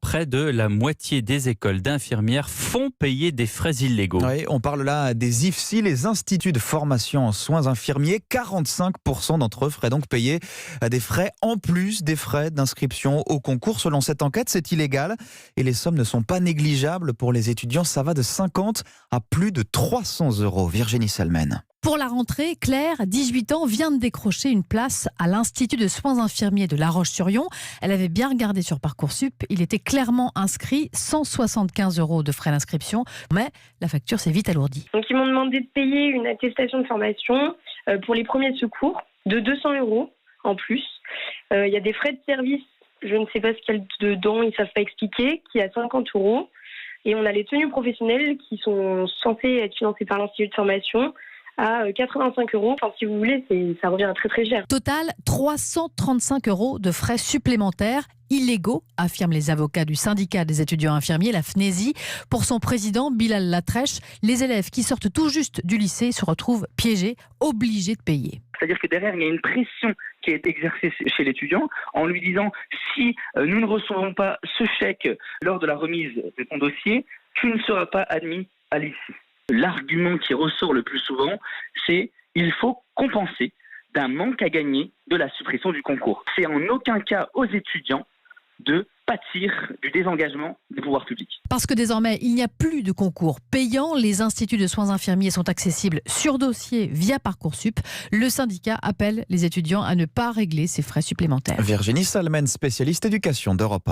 près de la moitié des écoles d'infirmières font payer des frais illégaux. Oui, on parle là des IFSI, les instituts de formation en soins infirmiers. 45% d'entre eux feraient donc payer des frais en plus des frais d'inscription au concours. Selon cette enquête, c'est illégal et les sommes ne sont pas négligeables pour les étudiants. Ça va de 50 à plus de 300 euros. Virginie Salmen. Pour la rentrée, Claire, 18 ans, vient de décrocher une place à l'Institut de soins infirmiers de La Roche-sur-Yon. Elle avait bien regardé sur Parcoursup. Il était clairement inscrit 175 euros de frais d'inscription. Mais la facture s'est vite alourdie. Donc ils m'ont demandé de payer une attestation de formation pour les premiers secours de 200 euros en plus. Il y a des frais de service, je ne sais pas ce qu'il y a dedans, ils ne savent pas expliquer, qui est à 50 euros. Et on a les tenues professionnelles qui sont censées être financées par l'Institut de formation à 85 euros. Enfin, si vous voulez, ça revient à très très cher. Total, 335 euros de frais supplémentaires illégaux, affirment les avocats du syndicat des étudiants infirmiers, la FNESI. Pour son président, Bilal Latrèche, les élèves qui sortent tout juste du lycée se retrouvent piégés, obligés de payer. C'est-à-dire que derrière, il y a une pression qui est exercée chez l'étudiant en lui disant si nous ne recevons pas ce chèque lors de la remise de ton dossier, tu ne seras pas admis à l'IFSI. L'argument qui ressort le plus souvent, c'est il faut compenser d'un manque à gagner de la suppression du concours. C'est en aucun cas aux étudiants de pâtir du désengagement des pouvoirs publics. Parce que désormais, il n'y a plus de concours payants. Les instituts de soins infirmiers sont accessibles sur dossier via Parcoursup. Le syndicat appelle les étudiants à ne pas régler ces frais supplémentaires. Virginie Salmen, spécialiste éducation d'Europe 1.